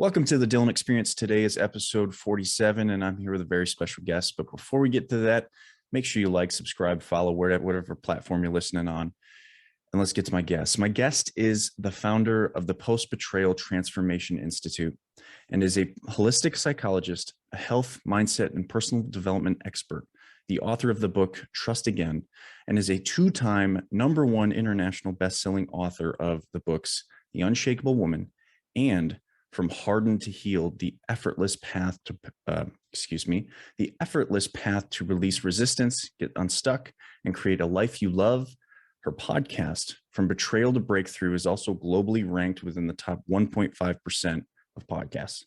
Welcome to the Dylan Experience. Today is episode 47, and I'm here with a very special guest. But before we get to that, make sure you like, subscribe, follow whatever platform you're listening on. And let's get to my guest. My guest is the founder of the Betrayal Transformation Institute and is a holistic psychologist, a health, mindset, and personal development expert, the author of the book Trust Again, and is a two-time #1 international best-selling author of the books The Unshakable Woman and From Hardened to Healed, the Effortless Path to the Effortless Path to Release Resistance, Get Unstuck, and Create a Life You Love. Her podcast, From Betrayal to Breakthrough, is also globally ranked within the top 1.5% of podcasts.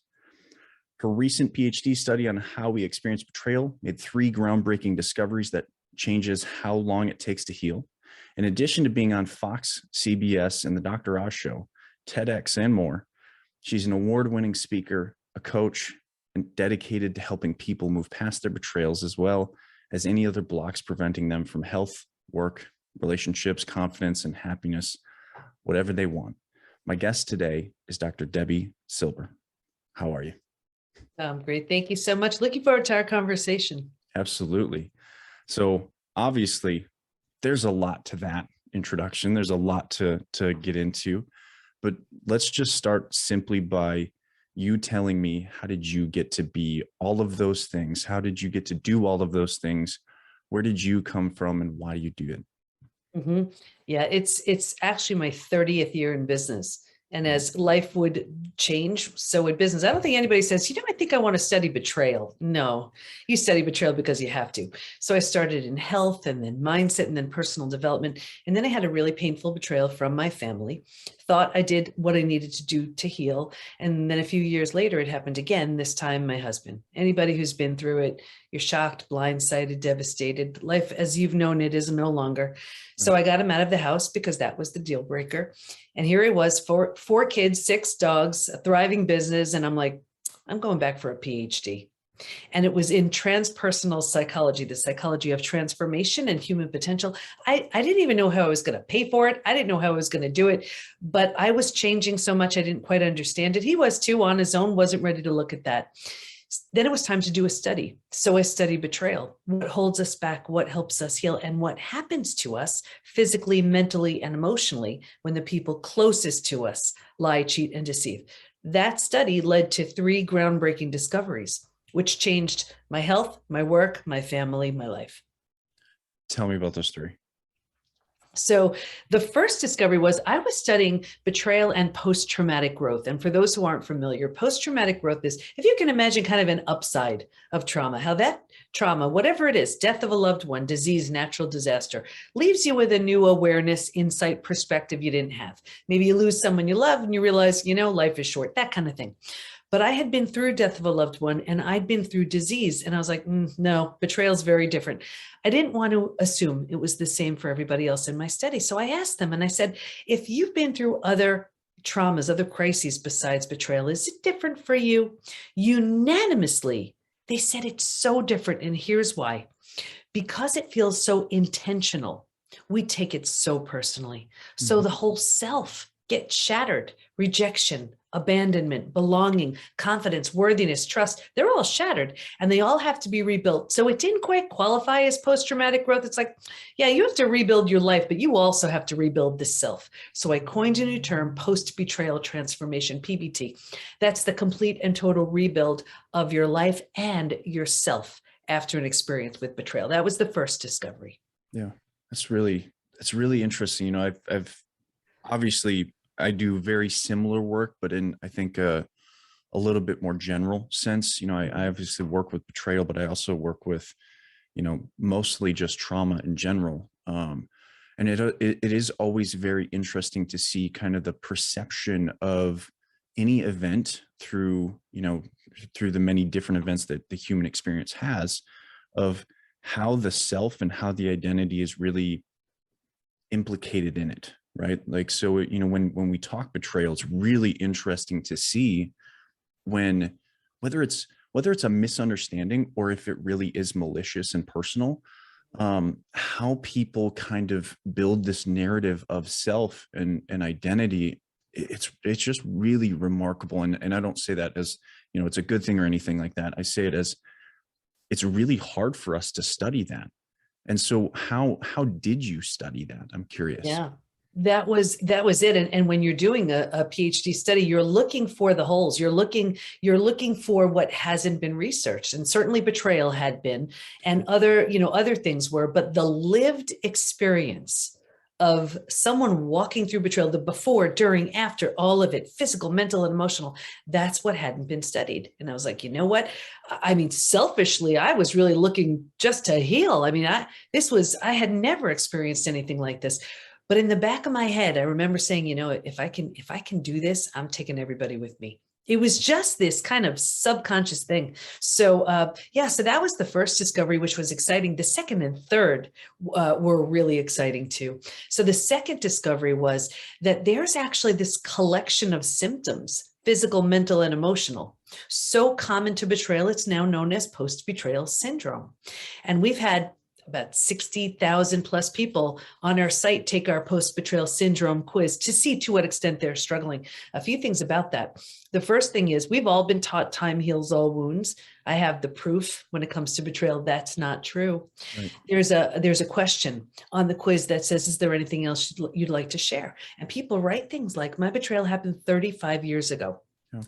Her recent PhD study on how we experience betrayal made 3 groundbreaking discoveries that changes how long it takes to heal. In addition to being on Fox, CBS, and the Dr. Oz Show, TEDx, and more, she's an award-winning speaker, a coach, and dedicated to helping people move past their betrayals as well as any other blocks preventing them from health, work, relationships, confidence, and happiness, whatever they want. My guest today is Dr. Debi Silber. How are you? Great. Thank you so much. Looking forward to our conversation. Absolutely. So obviously, there's a lot to that introduction. There's a lot to get into. But let's just start simply by you telling me, how did you get to be all of those things? How did you get to do all of those things? Where did you come from and why do you do it? Mm-hmm. Yeah, it's actually my 30th year in business. And as life would change, so would business. I don't think anybody says, I think I want to study betrayal. No, you study betrayal because you have to. So I started in health and then mindset and then personal development. And then I had a really painful betrayal from my family. Thought I did what I needed to do to heal. And then a few years later, it happened again, this time my husband. Anybody who's been through it, you're shocked, blindsided, devastated. Life as you've known it is no longer. So I got him out of the house because that was the deal breaker. And here he was, four kids, 6 dogs, a thriving business. And I'm like, I'm going back for a PhD. And it was in transpersonal psychology, the psychology of transformation and human potential. I didn't even know how I was going to pay for it. I didn't know how I was going to do it, but I was changing so much. I didn't quite understand it. He was too, on his own, wasn't ready to look at that. Then it was time to do a study. So I studied betrayal. What holds us back? What helps us heal? And what happens to us physically, mentally, and emotionally when the people closest to us lie, cheat, and deceive? That study led to 3 groundbreaking discoveries, which changed my health, my work, my family, my life. Tell me about those 3. So the first discovery was I was studying betrayal and post-traumatic growth. And for those who aren't familiar, post-traumatic growth is, if you can imagine, kind of an upside of trauma, how that trauma, whatever it is, death of a loved one, disease, natural disaster, leaves you with a new awareness, insight, perspective you didn't have. Maybe you lose someone you love and you realize, life is short, that kind of thing. But I had been through death of a loved one and I'd been through disease. And I was like, no, betrayal is very different. I didn't want to assume it was the same for everybody else in my study. So I asked them and I said, if you've been through other traumas, other crises besides betrayal, is it different for you? Unanimously, they said it's so different. And here's why. Because it feels so intentional, we take it so personally. So the whole self gets shattered. Rejection, abandonment, belonging, confidence, worthiness, trust, they're all shattered and they all have to be rebuilt. So it didn't quite qualify as post-traumatic growth. It's like, yeah, you have to rebuild your life, but you also have to rebuild the self. So I coined a new term, post-betrayal transformation, PBT. That's the complete and total rebuild of your life and yourself after an experience with betrayal. That was the first discovery. Yeah, that's really interesting. I've obviously I do very similar work, but in, I think, a little bit more general sense. I obviously work with betrayal, but I also work with, mostly just trauma in general. And it is always very interesting to see kind of the perception of any event through the many different events that the human experience has, of how the self and how the identity is really implicated in it. Right. Like, so, when we talk betrayal, it's really interesting to see whether it's a misunderstanding or if it really is malicious and personal, how people kind of build this narrative of self and identity it's just really remarkable. And I don't say that as, it's a good thing or anything like that. I say it as it's really hard for us to study that. And so how did you study that? I'm curious. Yeah, that was it. And when you're doing a PhD study, you're looking for the holes. You're looking for what hasn't been researched. And certainly betrayal had been, and other things were, but the lived experience of someone walking through betrayal, the before, during, after, all of it, physical, mental, and emotional, that's what hadn't been studied. And I was like, you know what? I mean, selfishly, I was really looking just to heal. I mean, I had never experienced anything like this. But in the back of my head, I remember saying, if I can do this, I'm taking everybody with me. It was just this kind of subconscious thing. So so that was the first discovery, which was exciting. The second and third were really exciting too. So the second discovery was that there's actually this collection of symptoms, physical, mental, and emotional, so common to betrayal, it's now known as post-betrayal syndrome. And we've had about 60,000 plus people on our site take our post-betrayal syndrome quiz to see to what extent they're struggling. A few things about that. The first thing is we've all been taught time heals all wounds. I have the proof when it comes to betrayal. That's not true. Right. There's a question on the quiz that says, is there anything else you'd like to share? And people write things like, my betrayal happened 35 years ago.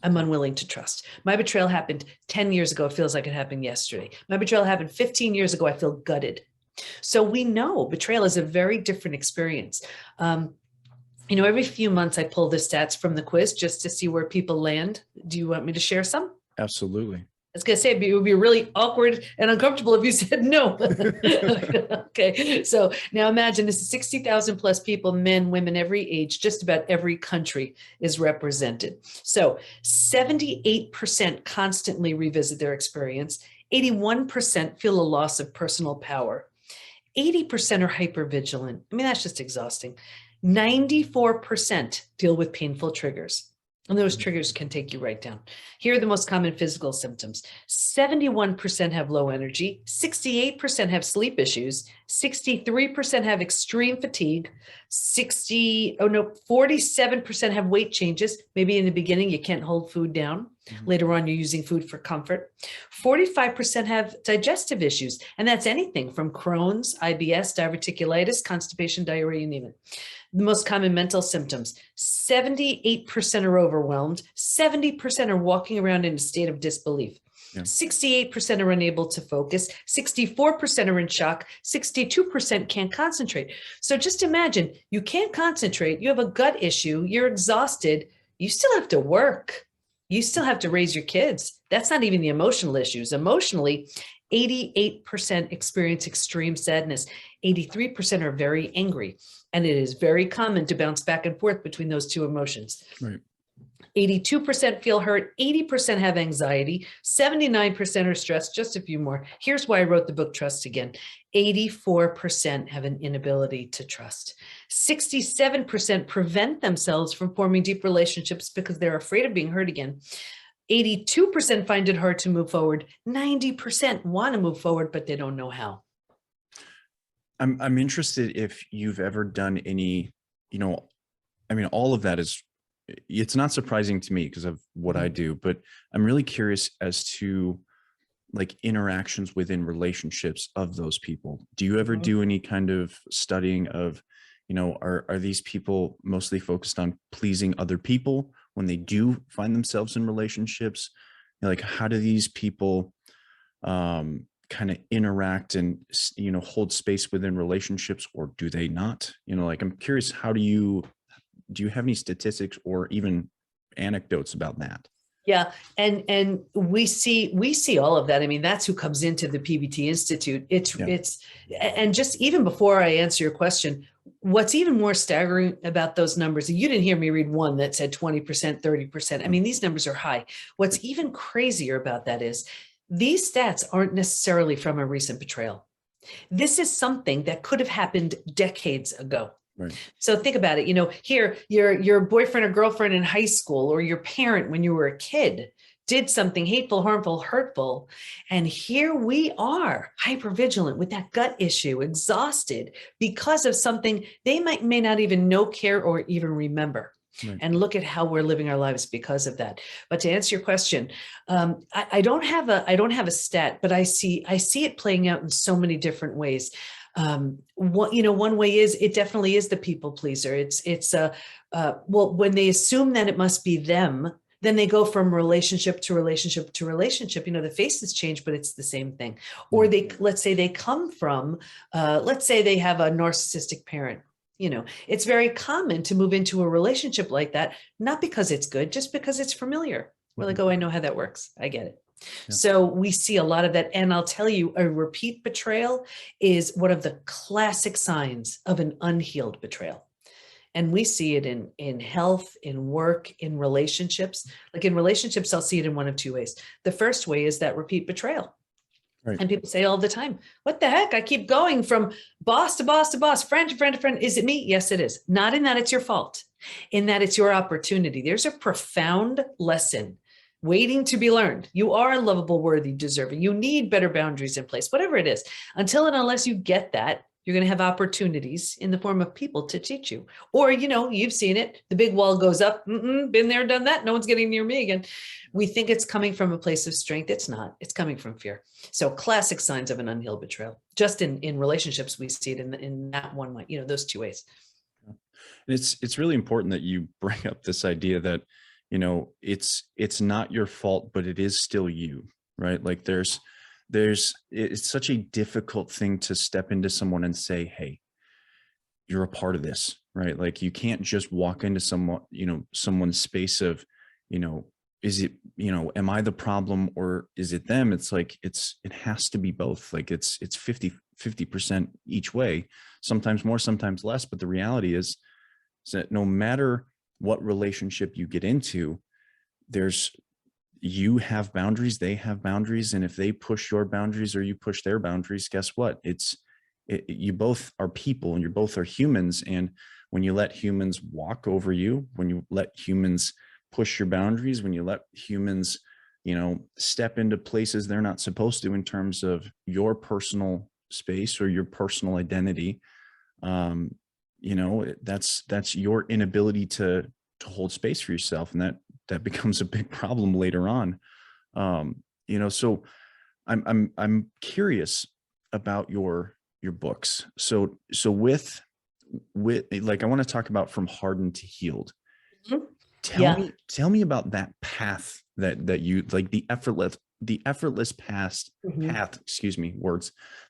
I'm unwilling to trust. My betrayal happened 10 years ago. It feels like it happened yesterday. My betrayal happened 15 years ago. I feel gutted. So we know betrayal is a very different experience. Every few months I pull the stats from the quiz just to see where people land. Do you want me to share some? Absolutely. I was going to say, it would be really awkward and uncomfortable if you said no. Okay. So now imagine this is 60,000 plus people, men, women, every age, just about every country is represented. So 78% constantly revisit their experience. 81% feel a loss of personal power. 80% are hypervigilant. I mean, that's just exhausting. 94% deal with painful triggers. And those triggers can take you right down. Here are the most common physical symptoms. 71% have low energy, 68% have sleep issues, 63% have extreme fatigue, 47% have weight changes. Maybe in the beginning you can't hold food down. Later on, you're using food for comfort. 45% have digestive issues, and that's anything from Crohn's, IBS, diverticulitis, constipation, diarrhea, you name it. The most common mental symptoms, 78% are overwhelmed, 70% are walking around in a state of disbelief. 68% are unable to focus, 64% are in shock, 62% can't concentrate. So just imagine, you can't concentrate, you have a gut issue, you're exhausted, you still have to work. You still have to raise your kids. That's not even the emotional issues. Emotionally, 88% experience extreme sadness. 83% are very angry. And it is very common to bounce back and forth between those two emotions. Right. 82% feel hurt. 80% have anxiety. 79% are stressed. Just a few more. Here's why I wrote the book, Trust Again. 84% have an inability to trust. 67% prevent themselves from forming deep relationships because they're afraid of being hurt again. 82% find it hard to move forward. 90% want to move forward, but they don't know how. I'm interested if you've ever done any, all of that it's not surprising to me because of what I do, but I'm really curious as to like interactions within relationships of those people. Do you ever do any kind of studying of, are these people mostly focused on pleasing other people when they do find themselves in relationships? Like, how do these people kind of interact and, hold space within relationships, or do they not? I'm curious, do you have any statistics or even anecdotes about that? Yeah. And we see all of that. I mean, that's who comes into the PBT Institute. And just even before I answer your question, what's even more staggering about those numbers, you didn't hear me read one that said 20%, 30%. I mean, these numbers are high. What's even crazier about that is these stats aren't necessarily from a recent betrayal. This is something that could have happened decades ago. Right. So think about it, here your boyfriend or girlfriend in high school or your parent when you were a kid did something hateful, harmful, hurtful. And here we are hypervigilant with that gut issue, exhausted because of something they may not even know, care, or even remember. Right. And look at how we're living our lives because of that. But to answer your question, I don't have a stat, but I see it playing out in so many different ways. One way is it definitely is the people pleaser. Well, when they assume that it must be them, then they go from relationship to relationship to relationship. The faces change, but it's the same thing. Or let's say they come from, let's say they have a narcissistic parent. It's very common to move into a relationship like that, not because it's good, just because it's familiar. We're like, oh, I know how that works. I get it. Yeah. So we see a lot of that. And I'll tell you, a repeat betrayal is one of the classic signs of an unhealed betrayal. And we see it in health, in work, in relationships. Like in relationships, I'll see it in one of two ways. The first way is that repeat betrayal. Right. And people say all the time, what the heck? I keep going from boss to boss to boss, friend to friend to friend. Is it me? Yes, it is. Not in that it's your fault, in that it's your opportunity. There's a profound lesson waiting to be learned. You are lovable, worthy, deserving. You need better boundaries in place, whatever it is. Until and unless you get that, you're going to have opportunities in the form of people to teach you. Or, you've seen it. The big wall goes up. Been there, done that. No one's getting near me again. We think it's coming from a place of strength. It's not. It's coming from fear. So classic signs of an unhealed betrayal. Just in relationships, we see it in that one way, those two ways. And it's really important that you bring up this idea that, it's not your fault, but it is still you, right? Like it's such a difficult thing to step into someone and say, hey, you're a part of this, right? Like you can't just walk into someone's space of, is it, am I the problem or is it them? It's like, it has to be both. Like it's 50% each way, sometimes more, sometimes less. But the reality is that no matter what relationship you get into, you have boundaries, they have boundaries. And if they push your boundaries or you push their boundaries, guess what? You both are people and you both are humans. And when you let humans walk over you, when you let humans push your boundaries, when you let humans, step into places they're not supposed to in terms of your personal space or your personal identity, that's your inability to hold space for yourself. And that becomes a big problem later on. So I'm curious about your books. So with like, I want to talk about From Hardened to Healed. Mm-hmm. Tell me about that path that you like, the effortless path, mm-hmm.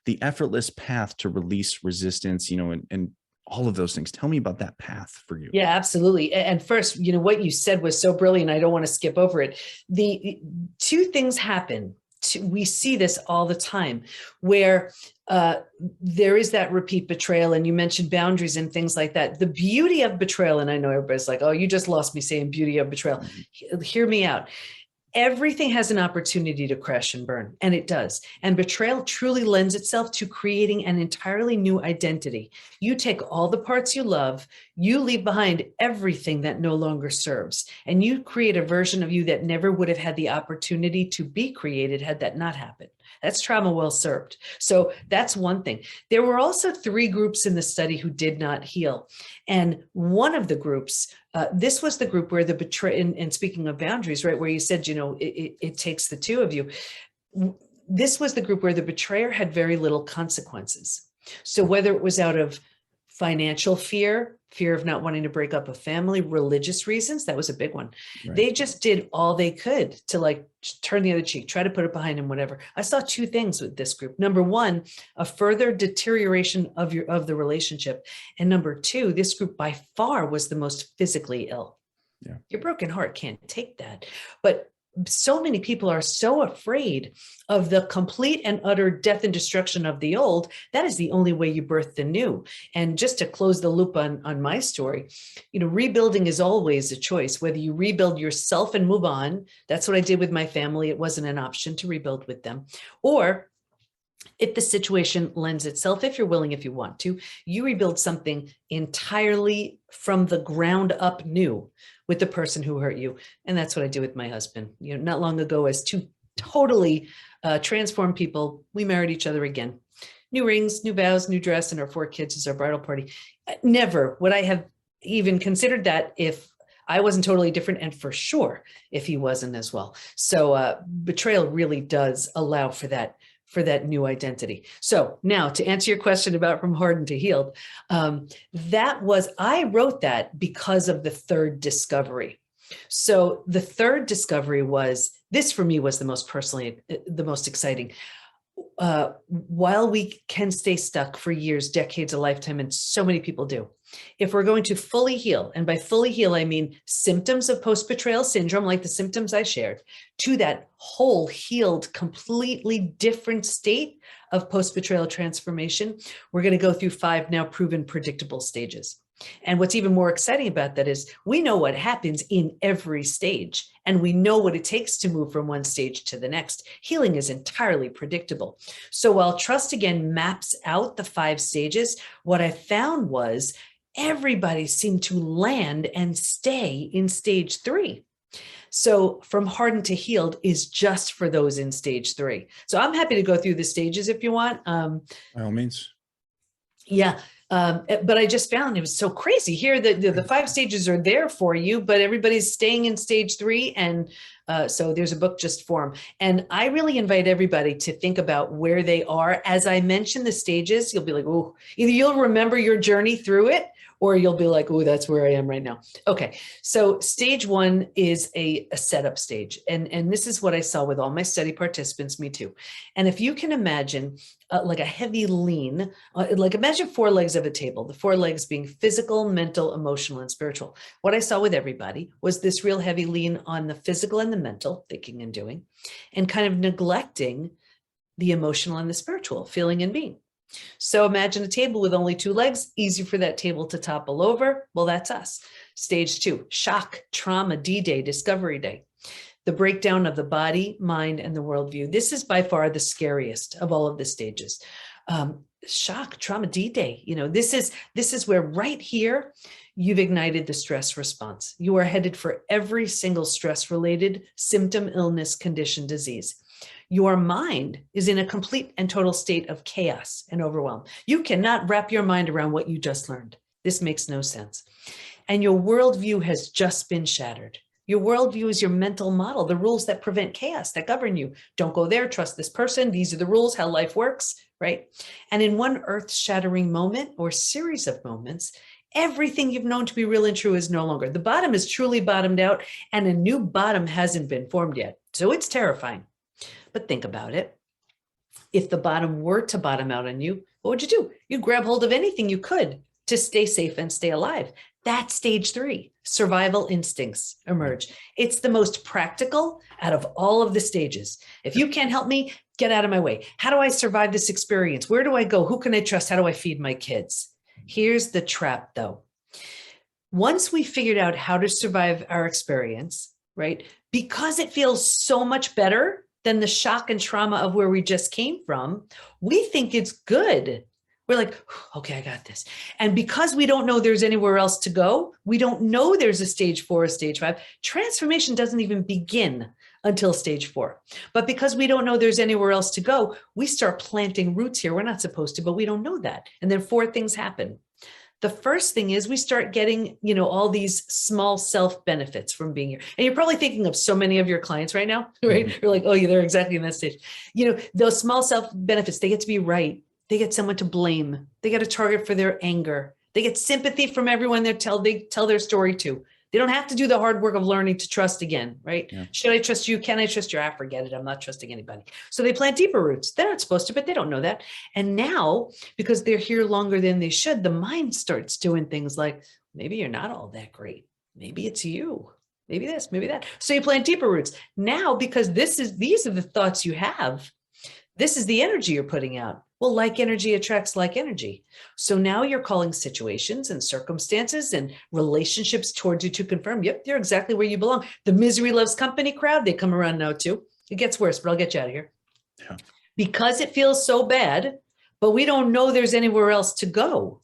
The effortless path to release resistance, and all of those things. Tell me about that path for you. Yeah, absolutely. And first, what you said was so brilliant. I don't want to skip over it. The two things happen. We see this all the time where there is that repeat betrayal. And you mentioned boundaries and things like that. The beauty of betrayal, and I know everybody's like, oh, you just lost me saying beauty of betrayal. Mm-hmm. Hear me out. Everything has an opportunity to crash and burn, and it does. And betrayal truly lends itself to creating an entirely new identity. You take all the parts you love, you leave behind everything that no longer serves, and you create a version of you that never would have had the opportunity to be created had that not happened. That's trauma well served. So that's one thing. There were also 3 groups in the study who did not heal. And one of the groups, this was the group where the betrayal, and speaking of boundaries, right, where you said, it takes the 2 of you. This was the group where the betrayer had very little consequences. So whether it was out of financial fear of not wanting to break up a family, religious reasons, that was a big one. Right. They just did all they could to turn the other cheek, try to put it behind them, whatever. I saw 2 things with this group. Number 1, a further deterioration of the relationship. And number 2, this group by far was the most physically ill. Yeah. Your broken heart can't take that. But so many people are so afraid of the complete and utter death and destruction of the old. That is the only way you birth the new. And just to close the loop on my story, rebuilding is always a choice, whether you rebuild yourself and move on. That's what I did with my family. It wasn't an option to rebuild with them. Or if the situation lends itself, if you're willing, if you want to, you rebuild something entirely from the ground up new with the person who hurt you. And that's what I did with my husband. Not long ago, as 2 totally transformed people, we married each other again. New rings, new vows, new dress, and our 4 kids as our bridal party. Never would I have even considered that if I wasn't totally different, and for sure, if he wasn't as well. So betrayal really does allow for that new identity. So now to answer your question about from hardened to healed, I wrote that because of the third discovery. So the third discovery was, this for me was the most exciting. While we can stay stuck for years, decades, a lifetime, and so many people do, if we're going to fully heal, and by fully heal, I mean symptoms of post-betrayal syndrome, like the symptoms I shared, to that whole healed, completely different state of post-betrayal transformation, we're going to go through 5 now proven predictable stages. And what's even more exciting about that is we know what happens in every stage, and we know what it takes to move from one stage to the next. Healing is entirely predictable. So while Trust Again maps out the 5 stages, what I found was everybody seemed to land and stay in stage 3. So from hardened to healed is just for those in stage 3. So I'm happy to go through the stages if you want. By all means. Yeah. But I just found it was so crazy here that the 5 stages are there for you, but everybody's staying in stage 3. And so there's a book just for them. And I really invite everybody to think about where they are. As I mentioned the stages, you'll be like, oh, either you'll remember your journey through it, or you'll be like, oh, that's where I am right now. Okay, so stage 1 is a setup stage. And this is what I saw with all my study participants, me too. And if you can imagine like a heavy lean, like imagine 4 legs of a table, the 4 legs being physical, mental, emotional, and spiritual. What I saw with everybody was this real heavy lean on the physical and the mental, thinking and doing, and kind of neglecting the emotional and the spiritual, feeling and being. So imagine a table with only 2 legs, easy for that table to topple over. Well, that's us. Stage 2, shock, trauma, D-Day, discovery day. The breakdown of the body, mind, and the worldview. This is by far the scariest of all of the stages. Shock, trauma, D-Day. This is where right here, you've ignited the stress response. You are headed for every single stress-related symptom, illness, condition, disease. Your mind is in a complete and total state of chaos and overwhelm. You cannot wrap your mind around what you just learned. This makes no sense. And your worldview has just been shattered. Your worldview is your mental model, the rules that prevent chaos, that govern you. Don't go there, trust this person. These are the rules, how life works, right? And in one earth-shattering moment or series of moments, everything you've known to be real and true is no longer. The bottom is truly bottomed out, and a new bottom hasn't been formed yet. So it's terrifying. But think about it. If the bottom were to bottom out on you, what would you do? You'd grab hold of anything you could to stay safe and stay alive. That's stage 3. Survival instincts emerge. It's the most practical out of all of the stages. If you can't help me, get out of my way. How do I survive this experience? Where do I go? Who can I trust? How do I feed my kids? Here's the trap, though. Once we figured out how to survive our experience, right? Because it feels so much better than the shock and trauma of where we just came from, we think it's good. We're like, okay, I got this. And because we don't know there's anywhere else to go, we don't know there's a stage 4 or stage 5. Transformation doesn't even begin until stage 4. But because we don't know there's anywhere else to go, we start planting roots here. We're not supposed to, but we don't know that. And then 4 things happen. The first thing is we start getting, all these small self benefits from being here. And you're probably thinking of so many of your clients right now, right? Mm-hmm. You're like, oh, yeah, they're exactly in that stage. Those small self benefits, they get to be right. They get someone to blame. They get a target for their anger. They get sympathy from everyone they tell their story to. They don't have to do the hard work of learning to trust again, right? Yeah. Should I trust you? Can I trust you? Forget it. I'm not trusting anybody. So they plant deeper roots. They're not supposed to, but they don't know that. And now, because they're here longer than they should, the mind starts doing things like, maybe you're not all that great. Maybe it's you. Maybe this, maybe that. So you plant deeper roots. Now, because these are the thoughts you have, this is the energy you're putting out. Well, like energy attracts like energy. So now you're calling situations and circumstances and relationships towards you to confirm, yep, you're exactly where you belong. The misery loves company crowd, they come around now too. It gets worse, but I'll get you out of here. Yeah. Because it feels so bad, but we don't know there's anywhere else to go.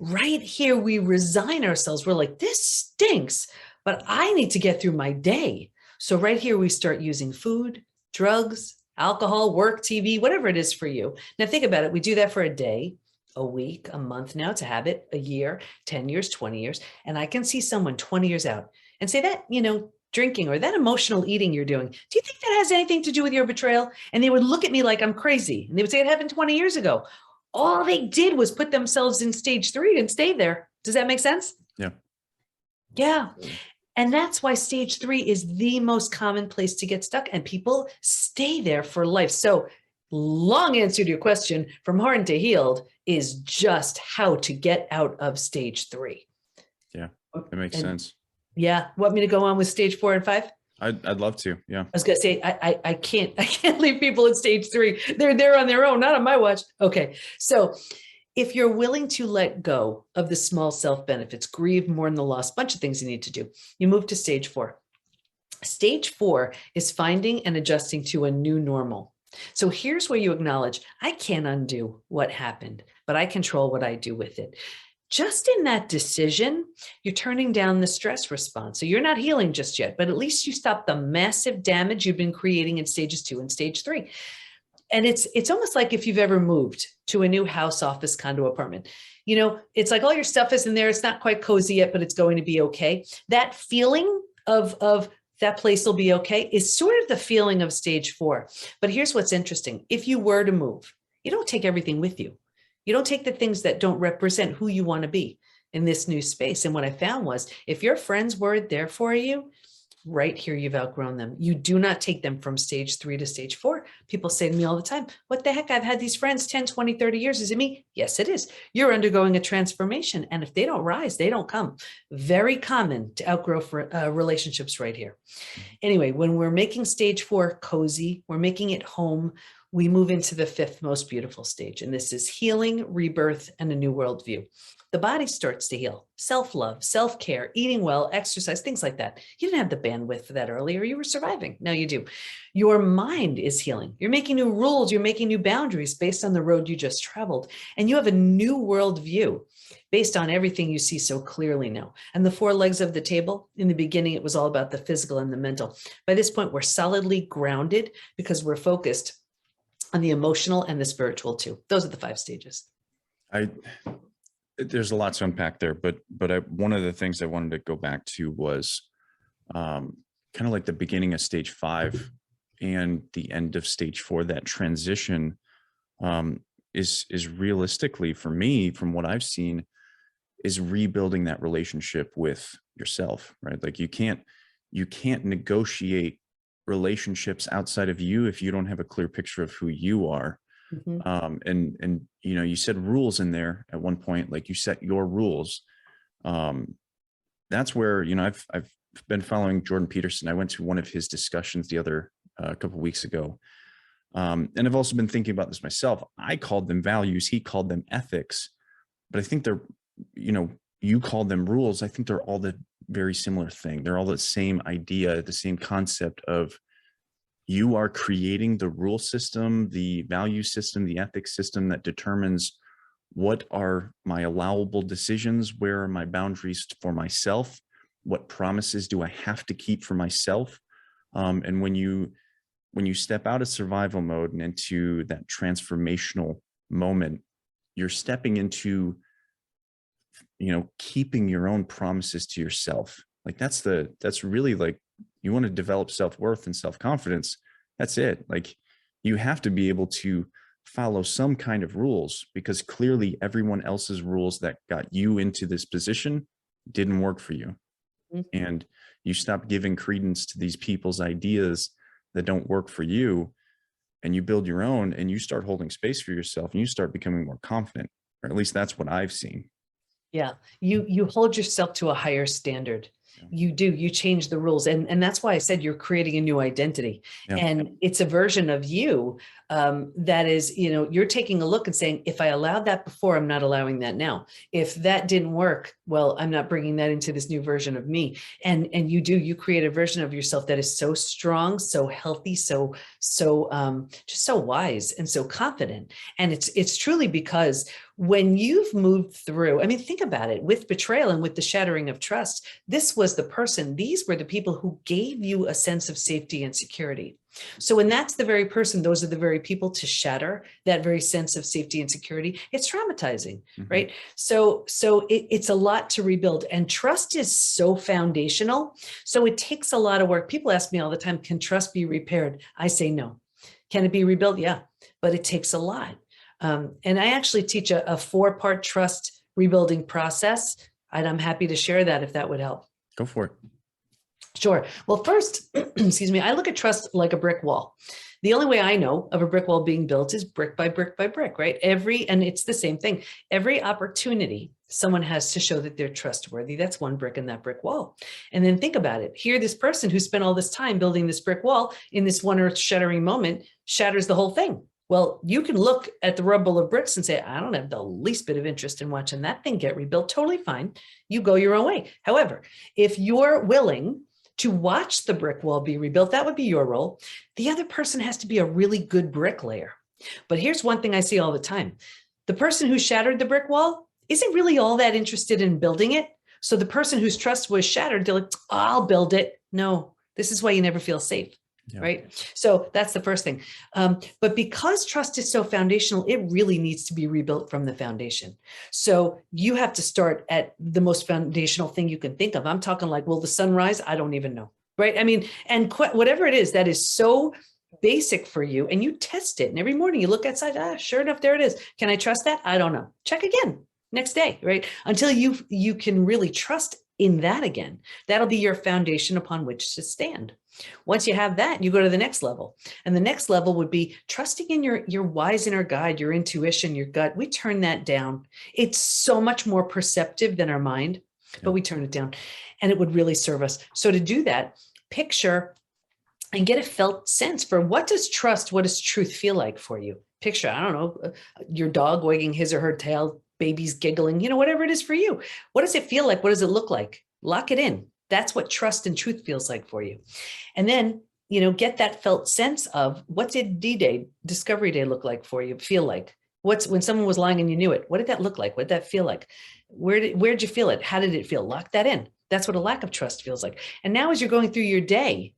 Right here, we resign ourselves. We're like, this stinks, but I need to get through my day. So right here, we start using food, drugs, alcohol, work, TV, whatever it is for you. Now think about it. We do that for a day, a week, a month now, to habit, a year, 10 years, 20 years. And I can see someone 20 years out and say that, drinking or that emotional eating you're doing, do you think that has anything to do with your betrayal? And they would look at me like I'm crazy. And they would say it happened 20 years ago. All they did was put themselves in stage 3 and stay there. Does that make sense? Yeah. Yeah. And that's why stage 3 is the most common place to get stuck, and people stay there for life. So long answer to your question, from hardened to healed, is just how to get out of stage 3. Yeah, that makes sense. Yeah. Want me to go on with stage 4 and 5? I'd love to. Yeah. I was going to say, I can't leave people in stage 3. They're there on their own, not on my watch. Okay. So if you're willing to let go of the small self benefits, grieve, mourn the loss, bunch of things you need to do, you move to stage 4. Stage 4 is finding and adjusting to a new normal. So here's where you acknowledge, I can't undo what happened, but I control what I do with it. Just in that decision, you're turning down the stress response. So you're not healing just yet, but at least you stop the massive damage you've been creating in stages 2 and stage 3. And it's almost like if you've ever moved to a new house, office, condo, apartment. It's like all your stuff is in there. It's not quite cozy yet, but it's going to be okay. That feeling of that place will be okay is sort of the feeling of stage 4. But here's what's interesting. If you were to move, you don't take everything with you. You don't take the things that don't represent who you want to be in this new space. And what I found was, if your friends weren't there for you, right here, you've outgrown them. You do not take them from stage 3 to stage 4. People say to me all the time, what the heck? I've had these friends 10, 20, 30 years. Is it me? Yes, it is. You're undergoing a transformation. And if they don't rise, they don't come. Very common to outgrow relationships right here. Anyway, when we're making stage 4 cozy, we're making it home, we move into the 5th most beautiful stage. And this is healing, rebirth, and a new worldview. The body starts to heal. Self-love, self-care, eating well, exercise, things like that. You didn't have the bandwidth for that earlier. You were surviving. Now you do. Your mind is healing. You're making new rules. You're making new boundaries based on the road you just traveled. And you have a new worldview based on everything you see so clearly now. And the 4 legs of the table, in the beginning, it was all about the physical and the mental. By this point, we're solidly grounded because we're focused on the emotional and the spiritual too. Those are the 5 stages. There's a lot to unpack there, but one of the things I wanted to go back to was kind of like the beginning of stage 5 and the end of stage 4. That transition is realistically, for me, from what I've seen, is rebuilding that relationship with yourself, right? Like you can't negotiate relationships outside of you if you don't have a clear picture of who you are. Mm-hmm. And you said rules in there at one point, like you set your rules. That's where, I've been following Jordan Peterson. I went to one of his discussions the other couple of weeks ago. And I've also been thinking about this myself. I called them values. He called them ethics, but I think they're, you called them rules. I think they're all the very similar thing. They're all the same idea, the same concept of you are creating the rule system, the value system, the ethics system that determines what are my allowable decisions, where are my boundaries for myself, what promises do I have to keep for myself. And when you step out of survival mode and into that transformational moment, you're stepping into keeping your own promises to yourself. Like that's really, like, you want to develop self-worth and self-confidence. That's it. Like, you have to be able to follow some kind of rules, because clearly everyone else's rules that got you into this position didn't work for you. Mm-hmm. And you stop giving credence to these people's ideas that don't work for you, and you build your own, and you start holding space for yourself, and you start becoming more confident, or at least that's what I've seen. Yeah. You hold yourself to a higher standard. You change the rules. And that's why I said you're creating a new identity. Yeah. And it's a version of you that is, you're taking a look and saying, if I allowed that before, I'm not allowing that now. If that didn't work, well, I'm not bringing that into this new version of me. And you create a version of yourself that is so strong, so healthy, so just so wise and so confident. And it's truly because when you've moved through, I mean, think about it, with betrayal and with the shattering of trust, these were the people who gave you a sense of safety and security. So when that's the very person, those are the very people to shatter that very sense of safety and security, it's traumatizing, right? So it's a lot to rebuild, and trust is so foundational. So it takes a lot of work. People ask me all the time, can trust be repaired? I say no. Can it be rebuilt? Yeah, but it takes a lot. And I actually teach a 4-part trust rebuilding process, and I'm happy to share that if that would help. Go for it. Sure. Well, first, excuse me, I look at trust like a brick wall. The only way I know of a brick wall being built is brick by brick by brick, right? And it's the same thing. Every opportunity someone has to show that they're trustworthy, that's one brick in that brick wall. And then think about it. Here, this person who spent all this time building this brick wall in this one earth-shattering moment shatters the whole thing. Well, you can look at the rubble of bricks and say, I don't have the least bit of interest in watching that thing get rebuilt. Totally fine. You go your own way. However, if you're willing to watch the brick wall be rebuilt, that would be your role. The other person has to be a really good bricklayer. But here's one thing I see all the time. The person who shattered the brick wall isn't really all that interested in building it. So the person whose trust was shattered, they're like, oh, I'll build it. No, this is why you never feel safe. Yeah. Right? So that's the first thing. But because trust is so foundational, it really needs to be rebuilt from the foundation. So you have to start at the most foundational thing you can think of. I'm talking like, will the sun rise? I don't even know. Right? I mean, and whatever it is that is so basic for you, and you test it. And every morning you look outside, sure enough, there it is. Can I trust that? I don't know. Check again next day, right? Until you can really trust in that again. That'll be your foundation upon which to stand. Once you have that, you go to the next level. And the next level would be trusting in your wise inner guide, your intuition, your gut. We turn that down. It's so much more perceptive than our mind, but we turn it down, and it would really serve us. So to do that, picture and get a felt sense for what does truth feel like for you? Picture, I don't know, your dog wagging his or her tail, babies giggling, whatever it is for you. What does it feel like? What does it look like? Lock it in. That's what trust and truth feels like for you. And then, get that felt sense of what did D-Day, Discovery Day look like for you, feel like? When someone was lying and you knew it, what did that look like? What did that feel like? Where'd you feel it? How did it feel? Lock that in. That's what a lack of trust feels like. And now as you're going through your day,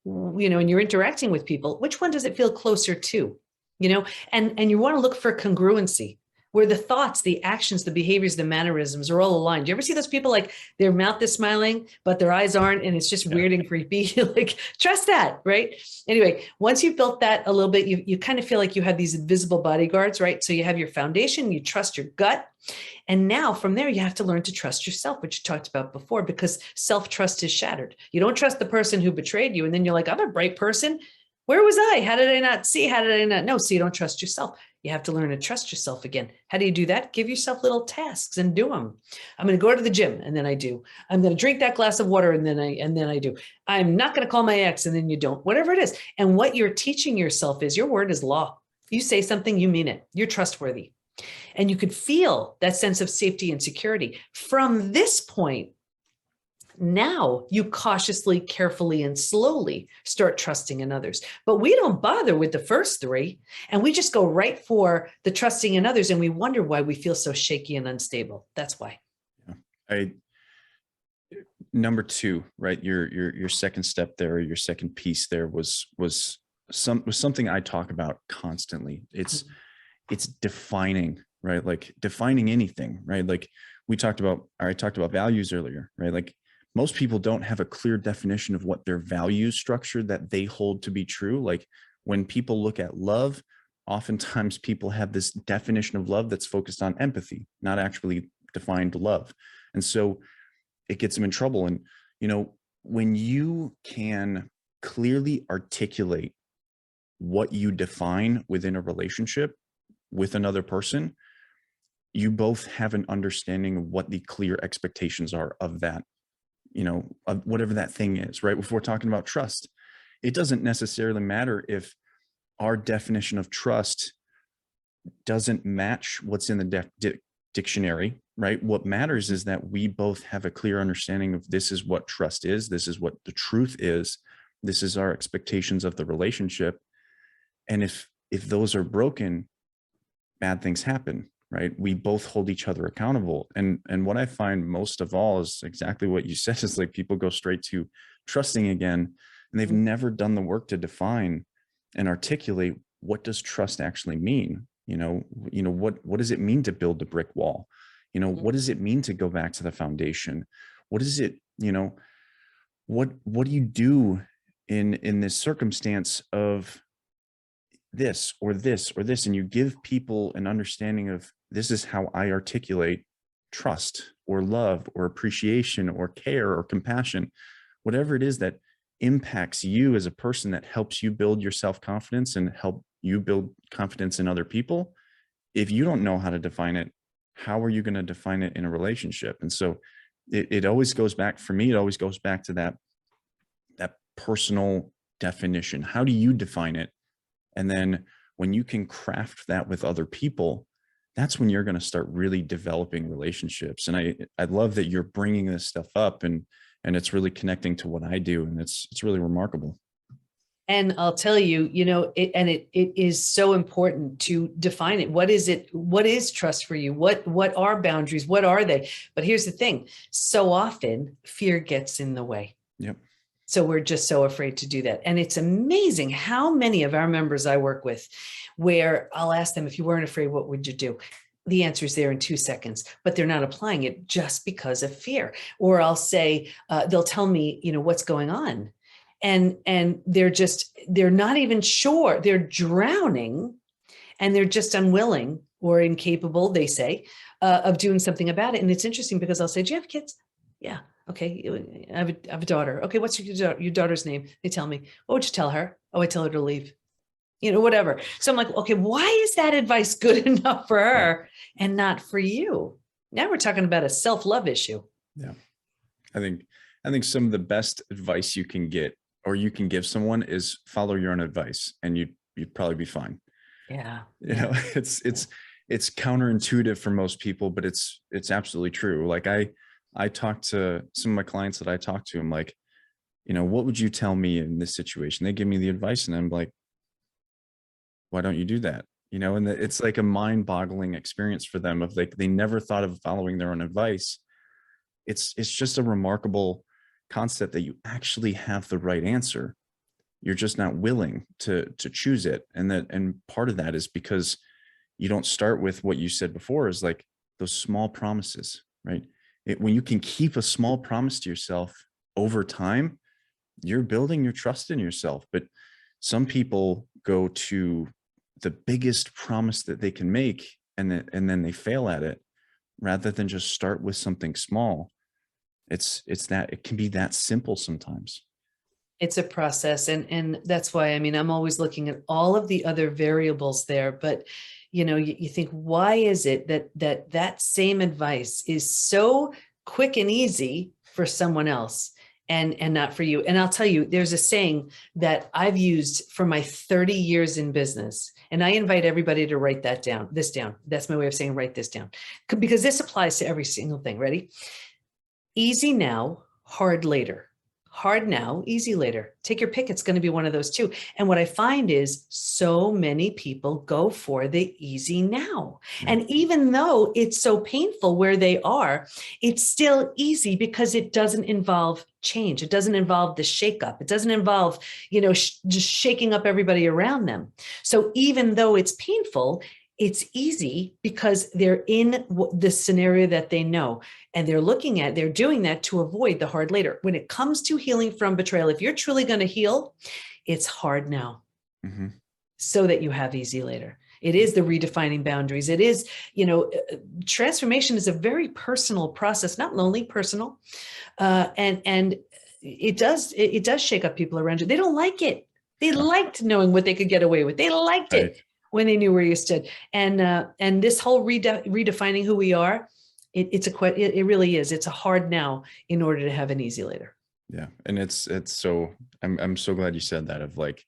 and you're interacting with people, which one does it feel closer to? And you want to look for congruency, where the thoughts, the actions, the behaviors, the mannerisms are all aligned. Do you ever see those people like their mouth is smiling, but their eyes aren't, and it's just weird and creepy? Like, trust that, right? Anyway, once you've built that a little bit, you kind of feel like you have these invisible bodyguards, right? So you have your foundation, you trust your gut. And now from there, you have to learn to trust yourself, which you talked about before, because self-trust is shattered. You don't trust the person who betrayed you. And then you're like, I'm a bright person. Where was I? How did I not see? How did I not know? So you don't trust yourself. You have to learn to trust yourself again. How do you do that? Give yourself little tasks and do them. I'm going to go to the gym, and then I do. I'm going to drink that glass of water, and then I do. I'm not going to call my ex, and then you don't. Whatever it is. And what you're teaching yourself is your word is law. You say something, you mean it. You're trustworthy. And you could feel that sense of safety and security. From this point, now you cautiously, carefully, and slowly start trusting in others. But we don't bother with the first three, and we just go right for the trusting in others, and we wonder why we feel so shaky and unstable. That's why. Number two, right? Your second step there, or your second piece there was something I talk about constantly. It's defining, right? Like defining anything, right? Like I talked about values earlier, right? Like most people don't have a clear definition of what their value structure that they hold to be true. Like when people look at love, oftentimes people have this definition of love that's focused on empathy, not actually defined love. And so it gets them in trouble. And, when you can clearly articulate what you define within a relationship with another person, you both have an understanding of what the clear expectations are of that, of whatever that thing is, right? If we're talking about trust, it doesn't necessarily matter if our definition of trust doesn't match what's in the dictionary, right? What matters is that we both have a clear understanding of this is what trust is. This is what the truth is. This is our expectations of the relationship. And if those are broken, bad things happen, right? We both hold each other accountable. And what I find most of all is exactly what you said, is like people go straight to trusting again. and they've never done the work to define and articulate, what does trust actually mean? What does it mean to build the brick wall? What does it mean to go back to the foundation? What is it, what do you do in this circumstance of this or this or this? And you give people an understanding of, this is how I articulate trust or love or appreciation or care or compassion, whatever it is that impacts you as a person, that helps you build your self-confidence and help you build confidence in other people. If you don't know how to define it, how are you going to define it in a relationship? And so it always goes back, for me, it always goes back to that personal definition. How do you define it? And then when you can craft that with other people, that's when you're going to start really developing relationships. And I love that you're bringing this stuff up, and it's really connecting to what I do. And it's really remarkable. And I'll tell you, it is so important to define it. What is it? What is trust for you? What are boundaries? What are they? But here's the thing. So often fear gets in the way. Yep. So we're just so afraid to do that. And it's amazing how many of our members I work with, where I'll ask them, if you weren't afraid, what would you do? The answer is there in 2 seconds, but they're not applying it just because of fear. Or I'll say, they'll tell me, what's going on. And they're not even sure. They're drowning, and they're just unwilling or incapable, they say, of doing something about it. And it's interesting because I'll say, do you have kids? Yeah. Okay. I have a daughter. Okay. What's your daughter's name? They tell me. What would you tell her? Oh, I tell her to leave, whatever. So I'm like, okay, why is that advice good enough for her and not for you? Now we're talking about a self-love issue. Yeah. I think some of the best advice you can get, or you can give someone, is follow your own advice, and you'd probably be fine. Yeah. It's counterintuitive for most people, but it's absolutely true. Like I talk to some of my clients that I talk to, I'm like, what would you tell me in this situation? They give me the advice, and I'm like, why don't you do that? And it's like a mind-boggling experience for them, of like, they never thought of following their own advice. It's just a remarkable concept that you actually have the right answer. You're just not willing to choose it. And part of that is because you don't start with what you said before, is like those small promises, right? When you can keep a small promise to yourself over time, you're building your trust in yourself. But some people go to the biggest promise that they can make, and then they fail at it, rather than just start with something small. It's that it can be that simple sometimes. It's a process. And that's why, I'm always looking at all of the other variables there, but you think, why is it that same advice is so quick and easy for someone else and not for you? And I'll tell you, there's a saying that I've used for my 30 years in business, and I invite everybody to write this down. That's my way of saying, write this down, because this applies to every single thing. Ready? Easy now, hard later. Hard now, easy later. Take your pick. It's going to be one of those two. And what I find is so many people go for the easy now. And even though it's so painful where they are, it's still easy because it doesn't involve change. It doesn't involve the shakeup. It doesn't involve, just shaking up everybody around them. So even though it's painful, it's easy because they're in the scenario that they know, and they're doing that to avoid the hard later. When it comes to healing from betrayal, if you're truly going to heal, it's hard now, so that you have easy later. It is the redefining boundaries. It is, transformation is a very personal process, not lonely, personal. And it does shake up people around you. They don't like it. They liked knowing what they could get away with. They liked it when they knew where you stood. And this whole redefining who we are, it really is. It's a hard now in order to have an easy later. Yeah. And it's so, I'm so glad you said that, of like,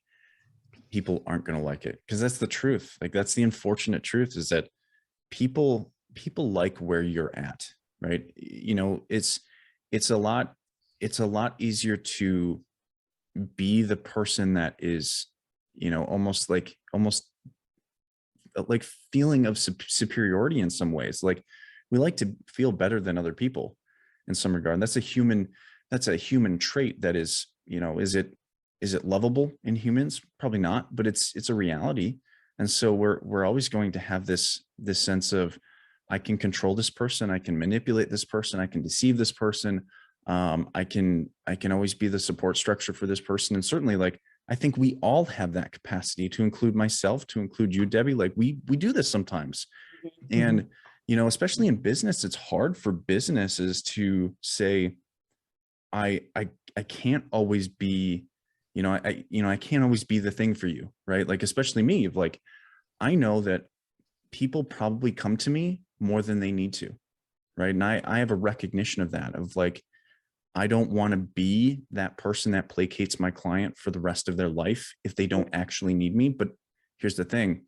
people aren't going to like it, because that's the truth. Like, that's the unfortunate truth, is that people like where you're at, right? It's a lot easier to be the person that is, almost like feeling of superiority in some ways. Like, we like to feel better than other people in some regard. That's a human trait that is, is it is it lovable in humans? Probably not, but it's a reality. And so we're always going to have this sense of, I can control this person, I can manipulate this person, I can deceive this person. I can always be the support structure for this person. And certainly, like, I think we all have that capacity, to include myself, to include you, Debbie. Like, we do this sometimes. And, especially in business, it's hard for businesses to say, I can't always be, I can't always be the thing for you, right? Like, especially me, of like, I know that people probably come to me more than they need to, right? And I have a recognition of that, of like, I don't want to be that person that placates my client for the rest of their life if they don't actually need me. But here's the thing,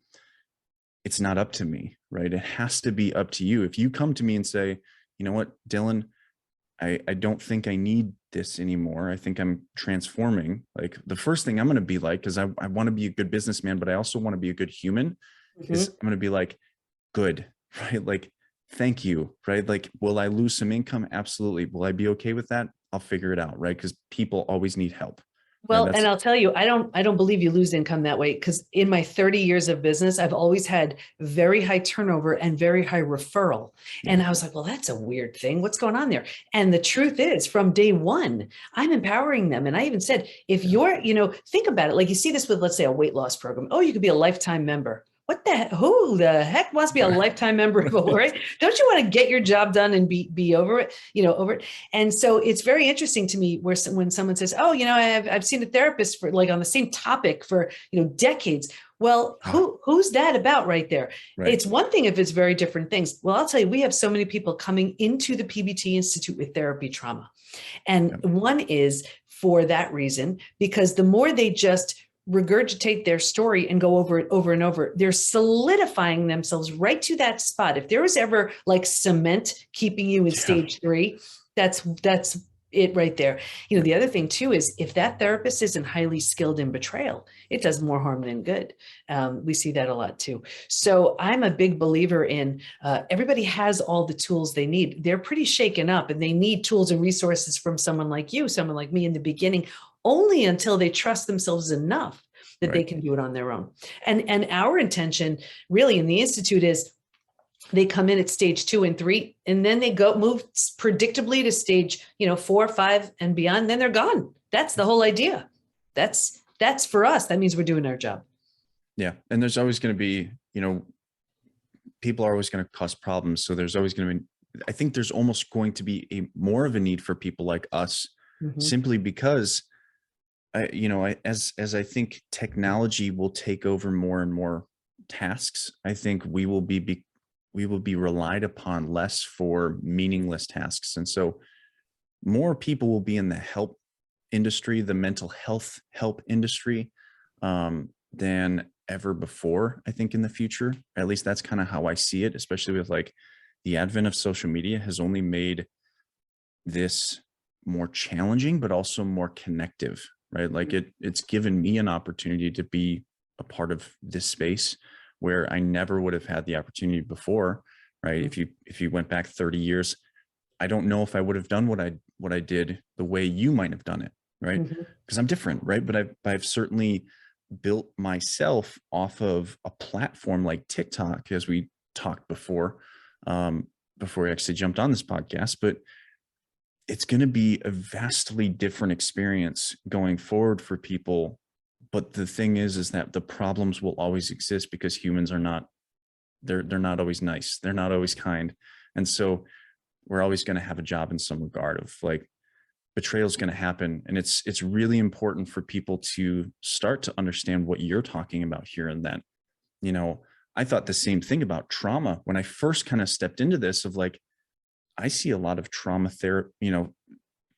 it's not up to me, right? It has to be up to you. If you come to me and say, you know what, Dylan, I don't think I need this anymore, I think I'm transforming. Like, the first thing I'm going to be like, because I want to be a good businessman, but I also want to be a good human, is I'm going to be like, good, right? Like, thank you, right? Like, will I lose some income? Absolutely. Will I be okay with that? I'll figure it out, right? Because people always need help. Well, and I'll tell you, I don't believe you lose income that way, because in my 30 years of business, I've always had very high turnover and very high referral. Yeah. And I was like, well, that's a weird thing. What's going on there? And the truth is, from day one, I'm empowering them. And I even said, if you're, think about it, like, you see this with, let's say, a weight loss program. Oh, you could be a lifetime member. Who the heck wants to be a lifetime member of it, right? Don't you want to get your job done and be over it, over it? And so it's very interesting to me when someone says, oh, I've seen a therapist for, like, on the same topic for, decades. Well, who's that about right there? Right. It's one thing if it's very different things. Well, I'll tell you, we have so many people coming into the PBT Institute with therapy trauma. And one is for that reason, because the more they just regurgitate their story and go over it over and over, they're solidifying themselves right to that spot. If there was ever like cement keeping you in stage 3, that's it right there. The other thing too is, if that therapist isn't highly skilled in betrayal, it does more harm than good. We see that a lot too. So I'm a big believer in everybody has all the tools they need. They're pretty shaken up and they need tools and resources from someone like you, someone like me in the beginning, only until they trust themselves enough that they can do it on their own. And our intention really in the Institute is, they come in at stage 2 and 3, and then they move predictably to stage, 4, 5 and beyond. Then they're gone. That's the whole idea. That's for us. That means we're doing our job. Yeah. And there's always going to be, people are always going to cause problems. So there's always going to be, I think there's almost going to be more of a need for people like us, simply because as I think technology will take over more and more tasks, I think we will be relied upon less for meaningless tasks. And so more people will be in the help industry, the mental health help industry, than ever before, I think, in the future. At least that's kind of how I see it, especially with like the advent of social media has only made this more challenging, but also more connective, right? Like it's given me an opportunity to be a part of this space where I never would have had the opportunity before, right? If you went back 30 years, I don't know if I would have done what I did the way you might have done it, right? Because I'm different, right? But I've certainly built myself off of a platform like TikTok, as we talked before we actually jumped on this podcast. But it's going to be a vastly different experience going forward for people. But the thing is that the problems will always exist because humans are not, they're not always nice. They're not always kind. And so we're always going to have a job in some regard of like, betrayal is going to happen. And it's really important for people to start to understand what you're talking about here. And that, I thought the same thing about trauma when I first kind of stepped into this, of like, I see a lot of trauma therapy,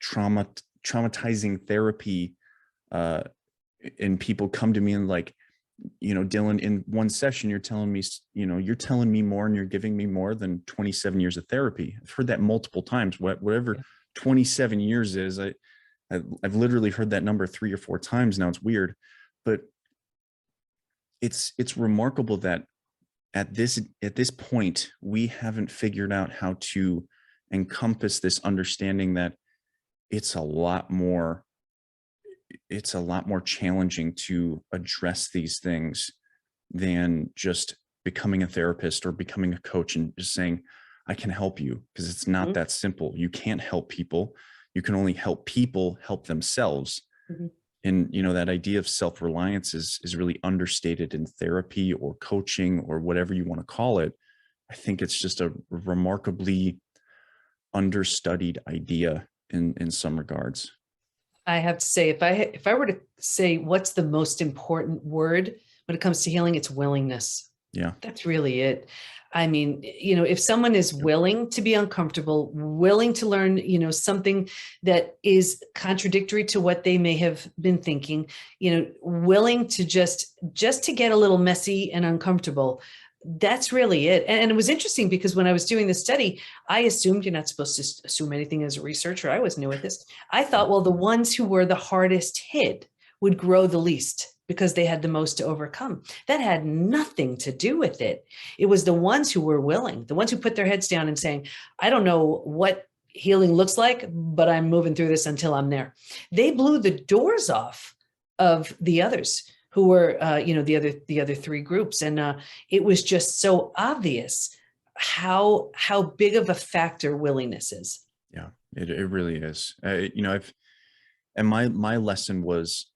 traumatizing therapy, and people come to me and like, Dylan, in one session, you're telling me more and you're giving me more than 27 years of therapy. I've heard that multiple times. Whatever 27 years is, I've literally heard that number 3 or 4 times now. It's weird, but it's remarkable that at this point, we haven't figured out how to encompass this understanding that it's a lot more it's a lot more challenging to address these things than just becoming a therapist or becoming a coach and just saying, I can help you, because it's not that simple. You can't help people. You can only help people help themselves. And, that idea of self-reliance is really understated in therapy or coaching or whatever you want to call it. I think it's just a remarkably understudied idea in some regards. I have to say, if I were to say what's the most important word when it comes to healing, it's willingness. Yeah. That's really it. I mean, if someone is willing to be uncomfortable, willing to learn, something that is contradictory to what they may have been thinking, willing to just to get a little messy and uncomfortable, that's really it. And it was interesting because when I was doing the study, I assumed, you're not supposed to assume anything as a researcher. I was new at this. I thought, well, the ones who were the hardest hit would grow the least because they had the most to overcome. That had nothing to do with it. It was the ones who were willing, the ones who put their heads down and saying, I don't know what healing looks like, but I'm moving through this until I'm there. They blew the doors off of the others who were, the other three groups. And it was just so obvious how big of a factor willingness is. Yeah, it really is. My lesson was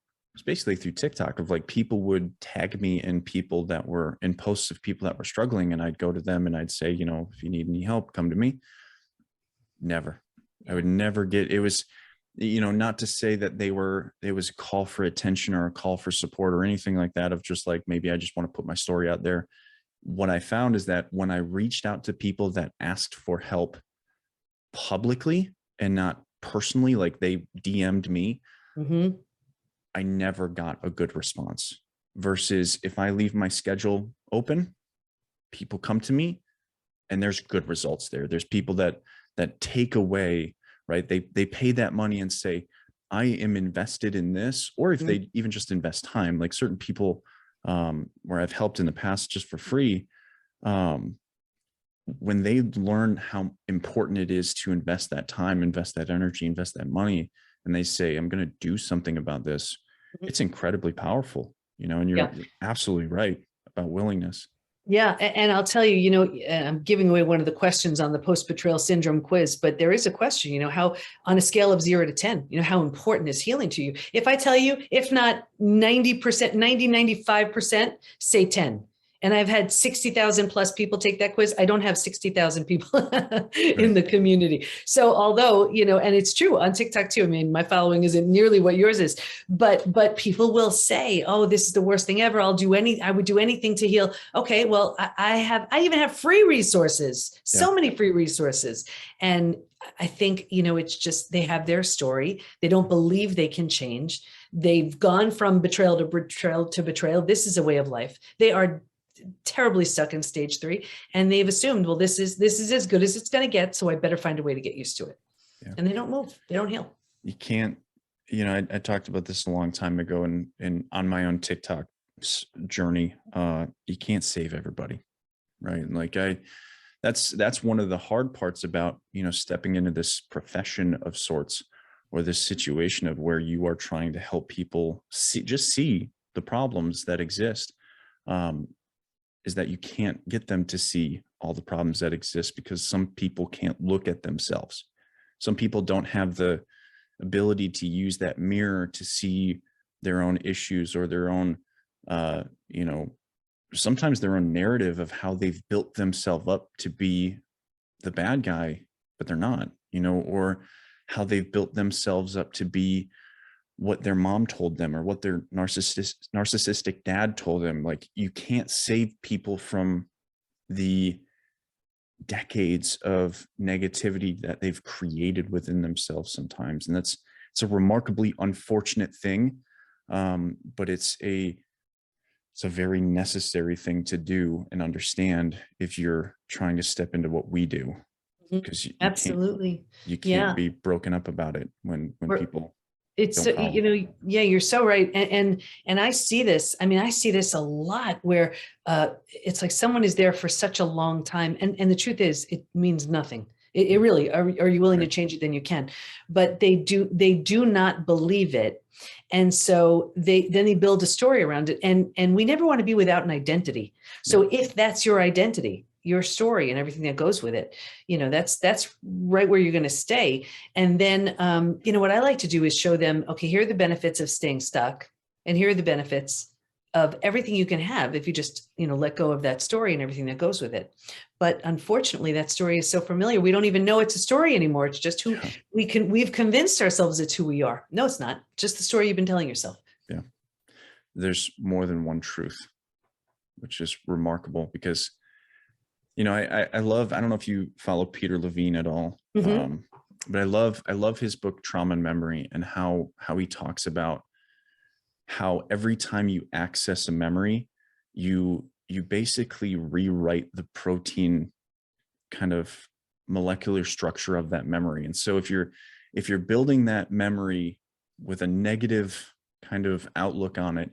basically through TikTok of like, people would tag me in people that were in posts of people that were struggling. And I'd go to them and I'd say, if you need any help, come to me. Never. I would never get, it was, not to say that it was a call for attention or a call for support or anything like that, of just like, maybe I just want to put my story out there. What I found is that when I reached out to people that asked for help publicly and not personally, like they DM'd me, I never got a good response. Versus if I leave my schedule open, people come to me and there's good results there. There's people that take away, right? They pay that money and say, I am invested in this. Or if they even just invest time, like certain people where I've helped in the past just for free, when they learn how important it is to invest that time, invest that energy, invest that money, and they say, I'm going to do something about this, it's incredibly powerful, and you're absolutely right about willingness. Yeah. And I'll tell you, I'm giving away one of the questions on the post-betrayal syndrome quiz, but there is a question, how on a scale of 0 to 10, how important is healing to you? If I tell you, if not 90%, 95%, say 10. And I've had 60,000 plus people take that quiz. I don't have 60,000 people in the community. So although, and it's true on TikTok too. I mean, my following isn't nearly what yours is, but people will say, oh, this is the worst thing ever. I would do anything to heal. Okay. Well, I even have free resources, so many free resources. And I think, it's just, they have their story. They don't believe they can change. They've gone from betrayal to betrayal to betrayal. This is a way of life. They are terribly stuck in stage 3, and they've assumed, well, this is as good as it's going to get, so I better find a way to get used to it. And they don't move, they don't heal. You can't, I talked about this a long time ago, and on my own TikTok journey, you can't save everybody, right? Like that's one of the hard parts about, stepping into this profession of sorts, or this situation of where you are trying to help people see the problems that exist. Is that you can't get them to see all the problems that exist, because some people can't look at themselves. Some people don't have the ability to use that mirror to see their own issues or their own, sometimes their own narrative of how they've built themselves up to be the bad guy, but they're not, or how they've built themselves up to be what their mom told them or what their narcissistic dad told them. Like, you can't save people from the decades of negativity that they've created within themselves sometimes. And it's a remarkably unfortunate thing. But it's a very necessary thing to do and understand if you're trying to step into what we do. Because Absolutely. You can't be broken up about it when people. It's, you're so right. And I see this, I see this a lot where it's like someone is there for such a long time. And the truth is, it means nothing. It really, are you willing to change it? Then you can, but they do not believe it. And so they build a story around it. And we never want to be without an identity. So if that's your identity, your story and everything that goes with it, that's right where you're going to stay. And then, what I like to do is show them, okay, here are the benefits of staying stuck. And here are the benefits of everything you can have if you just, let go of that story and everything that goes with it. But unfortunately, that story is so familiar. We don't even know it's a story anymore. It's just who we've convinced ourselves it's who we are. No, it's not. Just the story you've been telling yourself. Yeah. There's more than one truth, which is remarkable because, I love, I don't know if you follow Peter Levine at all, but I love his book, Trauma and Memory, and how he talks about how every time you access a memory, you basically rewrite the protein kind of molecular structure of that memory. And so if you're building that memory with a negative kind of outlook on it,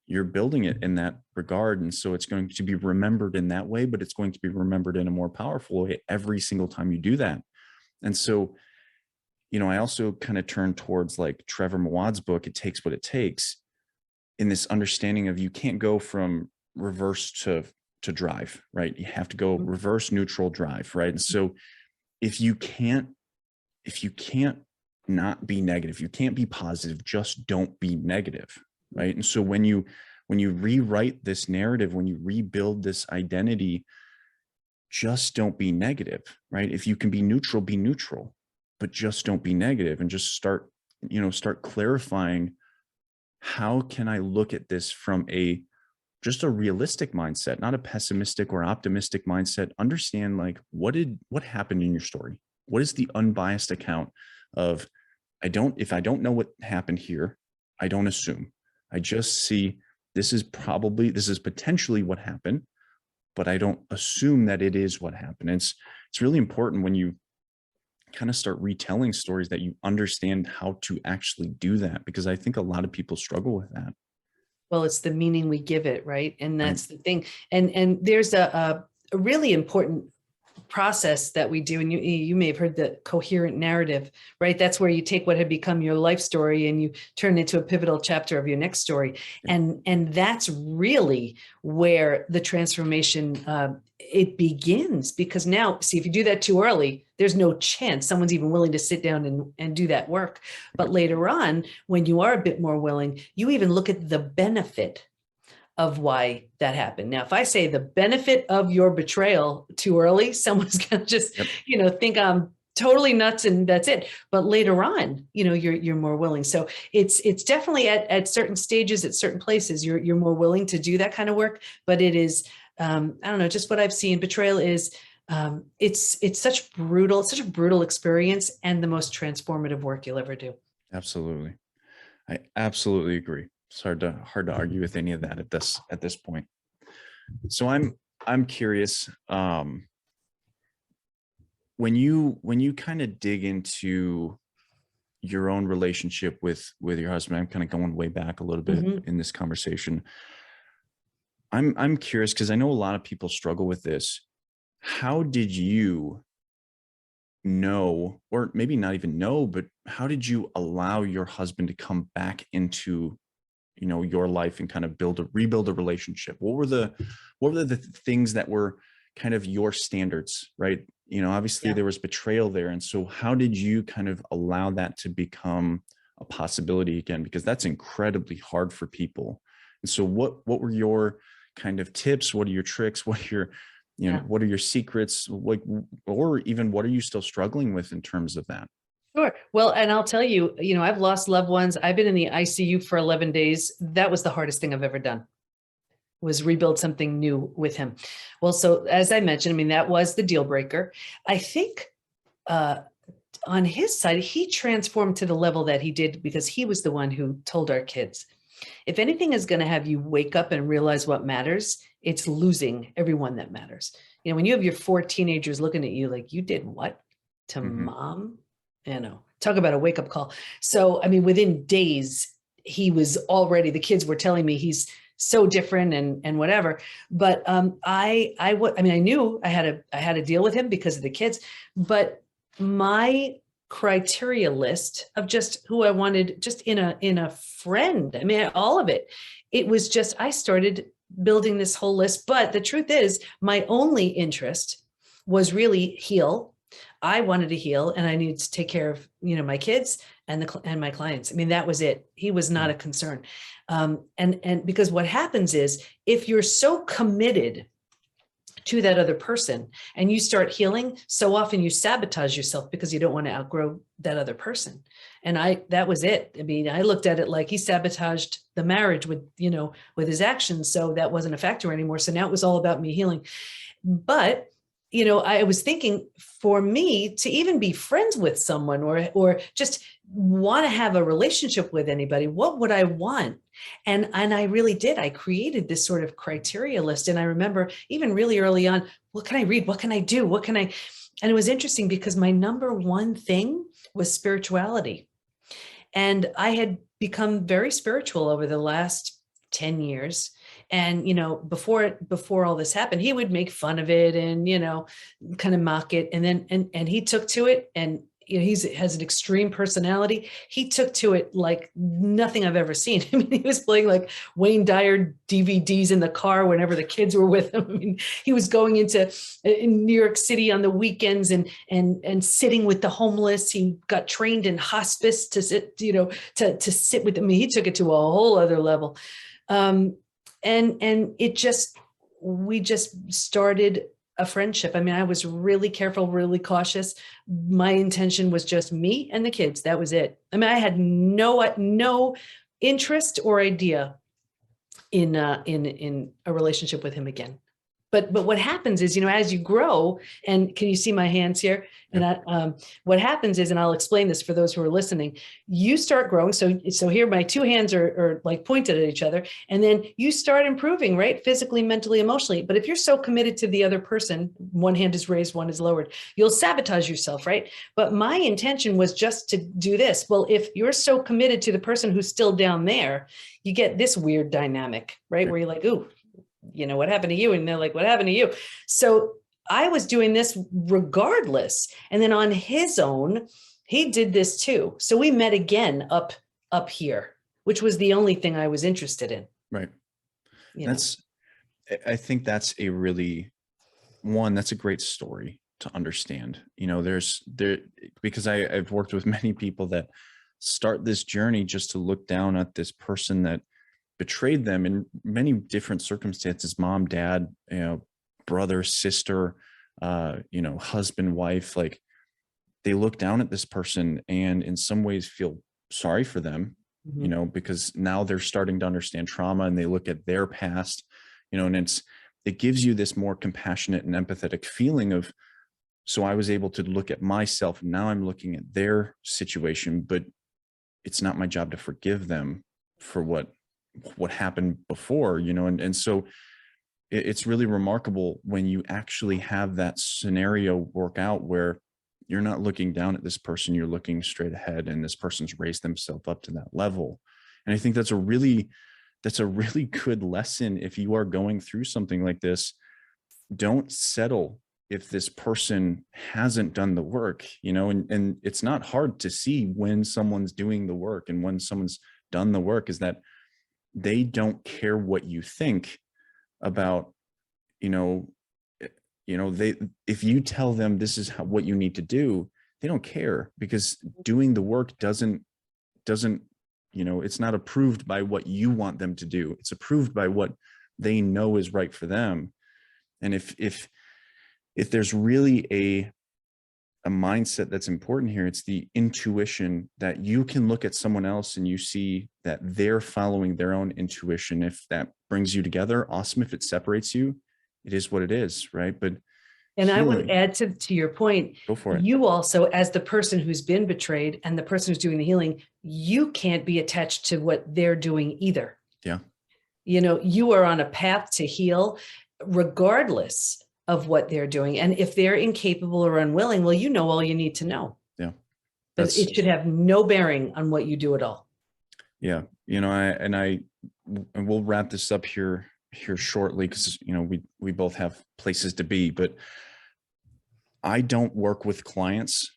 you're building it in that regard. And so it's going to be remembered in that way, but it's going to be remembered in a more powerful way every single time you do that. And so, I also kind of turn towards like Trevor Mawad's book, It Takes What It Takes, in this understanding of you can't go from reverse to drive, right? You have to go reverse, neutral, drive, right? And so if you can't not be negative, you can't be positive, just don't be negative, right? And so when you rewrite this narrative, when you rebuild this identity, just don't be negative, right? If you can be neutral, but just don't be negative, and just start clarifying, how can I look at this from just a realistic mindset, not a pessimistic or optimistic mindset? Understand, like, what happened in your story? What is the unbiased account of, if I don't know what happened here, I don't assume. I just see this is potentially what happened, but I don't assume that it is what happened. It's really important when you kind of start retelling stories that you understand how to actually do that, because I think a lot of people struggle with that. Well, it's the meaning we give it, right? And that's the thing. And there's a really important process that we do, and you may have heard the coherent narrative, right? That's where you take what had become your life story and you turn it into a pivotal chapter of your next story. And that's really where the transformation it begins, because now, see, if you do that too early, there's no chance someone's even willing to sit down and do that work. But later on, when you are a bit more willing, you even look at the benefit of why that happened. Now, if I say the benefit of your betrayal too early, someone's going to just, think I'm totally nuts and that's it. But later on, you're more willing. So it's definitely at certain stages, at certain places, you're more willing to do that kind of work. But it is, I don't know, just what I've seen. Betrayal is, it's such a brutal experience, and the most transformative work you'll ever do. Absolutely. I absolutely agree. It's hard to argue with any of that at this point. So I'm curious, when you kind of dig into your own relationship with your husband, I'm kind of going way back a little bit in this conversation. I'm curious, because I know a lot of people struggle with this. How did you know, or maybe not even know, but how did you allow your husband to come back into your life and kind of rebuild a relationship? What were the things that were kind of your standards, right? Obviously there was betrayal there. And so how did you kind of allow that to become a possibility again? Because that's incredibly hard for people. And so what were your kind of tips? What are your tricks? What are your, what are your secrets? Or even what are you still struggling with in terms of that? Sure. Well, and I'll tell you, I've lost loved ones. I've been in the ICU for 11 days. That was the hardest thing I've ever done, was rebuild something new with him. Well, so as I mentioned, that was the deal breaker. I think on his side, he transformed to the level that he did because he was the one who told our kids, if anything is going to have you wake up and realize what matters, it's losing everyone that matters. When you have your 4 teenagers looking at you like, you did what to mom? Talk about a wake-up call. So, within days, he was already, the kids were telling me he's so different and whatever. But I mean, I knew I had to deal with him because of the kids, but my criteria list of just who I wanted just in a friend, I mean, all of it, it was just, I started building this whole list. But the truth is, my only interest was really heal. I wanted to heal, and I needed to take care of, my kids and my clients. I mean, that was it. He was not a concern. And because what happens is, if you're so committed to that other person and you start healing, so often you sabotage yourself because you don't want to outgrow that other person. And that was it. I mean, I looked at it like he sabotaged the marriage with his actions. So that wasn't a factor anymore. So now it was all about me healing. But I was thinking, for me to even be friends with someone or just want to have a relationship with anybody, what would I want? And I really did. I created this sort of criteria list. And I remember even really early on, what can I read? What can I do? And it was interesting because my number one thing was spirituality. And I had become very spiritual over the last 10 years. And, before all this happened, he would make fun of it and, kind of mock it. And then, and he took to it, and, he has an extreme personality. He took to it like nothing I've ever seen. I mean, he was playing like Wayne Dyer DVDs in the car whenever the kids were with him. I mean, he was going in New York City on the weekends and sitting with the homeless. He got trained in hospice to sit, to sit with them. I mean, he took it to a whole other level. And we just started a friendship. I mean, I was really careful, really cautious. My intention was just me and the kids. That was it. I mean, I had no interest or idea in a relationship with him again. But what happens is, as you grow, and can you see my hands here? And what happens is, and I'll explain this for those who are listening, you start growing. So here my two hands are like pointed at each other, and then you start improving, right? Physically, mentally, emotionally. But if you're so committed to the other person, one hand is raised, one is lowered, you'll sabotage yourself, right? But my intention was just to do this. Well, if you're so committed to the person who's still down there, you get this weird dynamic, right? Where you're like, ooh, what happened to you? And they're like, what happened to you? So I was doing this regardless. And then on his own, he did this too. So we met again up here, which was the only thing I was interested in. Right. I think that's a great story to understand. Because I've worked with many people that start this journey just to look down at this person that betrayed them in many different circumstances, mom, dad, brother, sister, husband, wife. Like, they look down at this person and in some ways feel sorry for them, because now they're starting to understand trauma, and they look at their past, and it gives you this more compassionate and empathetic feeling of, so I was able to look at myself, and now I'm looking at their situation, but it's not my job to forgive them for what happened before, and so it's really remarkable when you actually have that scenario work out where you're not looking down at this person, you're looking straight ahead, and this person's raised themselves up to that level. And I think that's a really good lesson. If you are going through something like this, don't settle if this person hasn't done the work, and it's not hard to see when someone's doing the work and when someone's done the work, is that they don't care what you think about, if you tell them this is what you need to do, they don't care, because doing the work doesn't, it's not approved by what you want them to do. It's approved by what they know is right for them. And if there's really a mindset that's important here, it's the intuition that you can look at someone else and you see that they're following their own intuition. If that brings you together, awesome. If it separates you, it is what it is, right? But I would add to your point, go for it. You also, as the person who's been betrayed and the person who's doing the healing, you can't be attached to what they're doing either. Yeah. You are on a path to heal regardless of what they're doing. And if they're incapable or unwilling, well, all you need to know. Yeah. But it should have no bearing on what you do at all. Yeah. I and we'll wrap this up here shortly, because we both have places to be, but I don't work with clients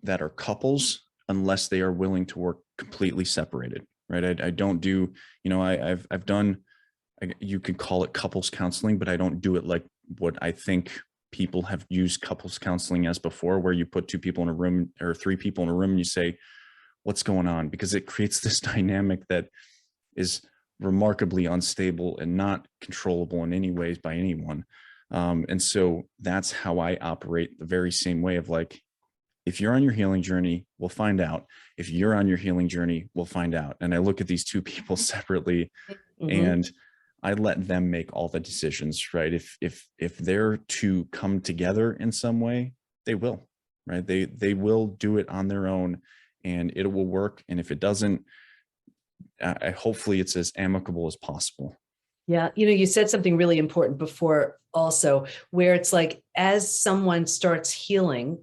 that are couples unless they are willing to work completely separated, right? I don't do, I've done, you could call it couples counseling, but I don't do it like what I think people have used couples counseling as before, where you put 2 people in a room or 3 people in a room and you say, what's going on? Because it creates this dynamic that is remarkably unstable and not controllable in any ways by anyone. And so that's how I operate, the very same way of like, if you're on your healing journey, we'll find out. If you're on your healing journey, we'll find out. And I look at these 2 people separately, and I let them make all the decisions, right? If they're to come together in some way, they will, right? They will do it on their own, and it will work. And if it doesn't, hopefully it's as amicable as possible. Yeah. You said something really important before also, where it's like, as someone starts healing,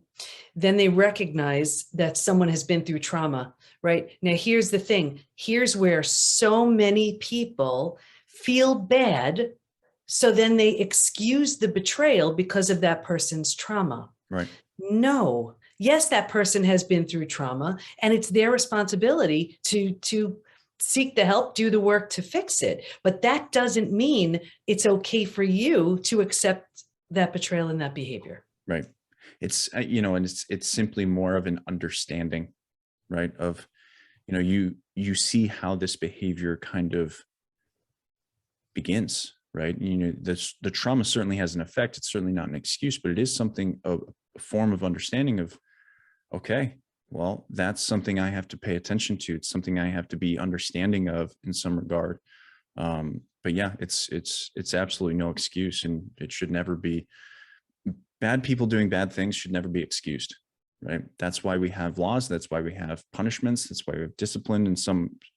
then they recognize that someone has been through trauma, right? Now, here's the thing. Here's where so many people feel bad. So then they excuse the betrayal because of that person's trauma. Right. No. Yes, that person has been through trauma, and it's their responsibility to seek the help, do the work to fix it. But that doesn't mean it's okay for you to accept that betrayal and that behavior. Right. It's, and it's simply more of an understanding, right? Of, you see how this behavior kind of begins, right? The trauma certainly has an effect. It's certainly not an excuse, but it is something, a form of understanding of, okay, well, that's something I have to pay attention to. It's something I have to be understanding of in some regard. But yeah, it's absolutely no excuse, and it should never be. Bad people doing bad things should never be excused, right? That's why we have laws. That's why we have punishments. That's why we have discipline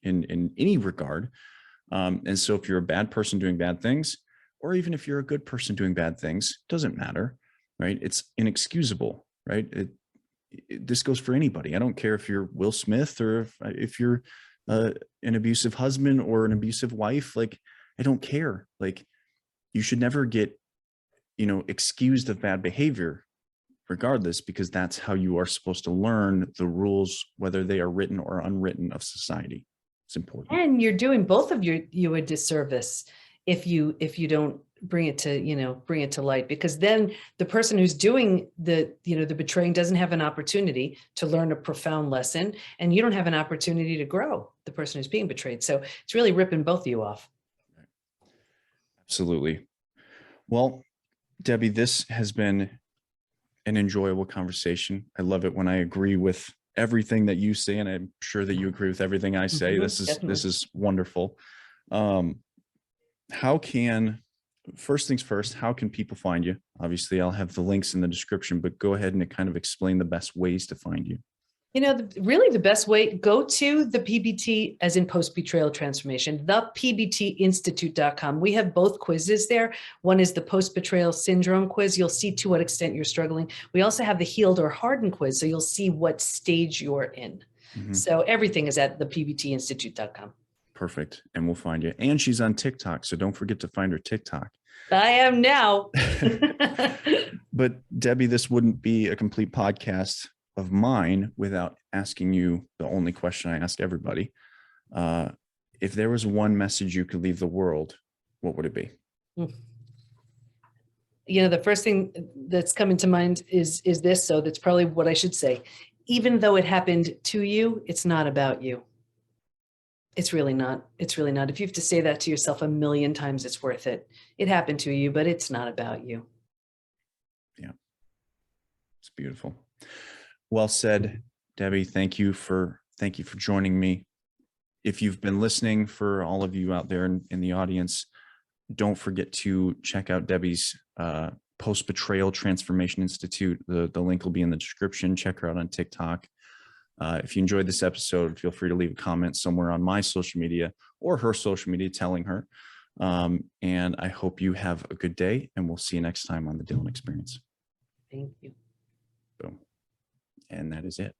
in any regard. And so if you're a bad person doing bad things, or even if you're a good person doing bad things, doesn't matter, right? It's inexcusable, right? This goes for anybody. I don't care if you're Will Smith or if you're an abusive husband or an abusive wife. Like, I don't care. Like, you should never get, excused of bad behavior regardless, because that's how you are supposed to learn the rules, whether they are written or unwritten, of society. It's important. And you're doing both of you a disservice if you don't bring it to light, because then the person who's doing the betraying doesn't have an opportunity to learn a profound lesson, and you don't have an opportunity to grow, the person who's being betrayed. So it's really ripping both of you off. Absolutely. Well, Debi, this has been an enjoyable conversation. I love it when I agree with everything that you say, and I'm sure that you agree with everything I say. This is wonderful. First things first, how can people find you? Obviously, I'll have the links in the description, but go ahead and kind of explain the best ways to find you. Really the best way, go to the PBT, as in post-betrayal transformation, thepbtinstitute.com. We have both quizzes there. One is the post-betrayal syndrome quiz. You'll see to what extent you're struggling. We also have the healed or hardened quiz, so you'll see what stage you're in. So everything is at thepbtinstitute.com. Perfect. And we'll find you. And she's on TikTok, so don't forget to find her TikTok. I am now. But Debi, this wouldn't be a complete podcast of mine without asking you the only question I ask everybody. If there was one message you could leave the world, what would it be? The first thing that's coming to mind is this. So that's probably what I should say. Even though it happened to you, it's not about you. It's really not. It's really not. If you have to say that to yourself a million times, it's worth it. It happened to you, but it's not about you. Yeah. It's beautiful. Well said, Debi. Thank you for joining me. If you've been listening, for all of you out there in the audience, don't forget to check out Debi's Post-Betrayal Transformation Institute. The link will be in the description. Check her out on TikTok. If you enjoyed this episode, feel free to leave a comment somewhere on my social media or her social media telling her. And I hope you have a good day, and we'll see you next time on the Dylan Experience. Thank you. Boom. And that is it.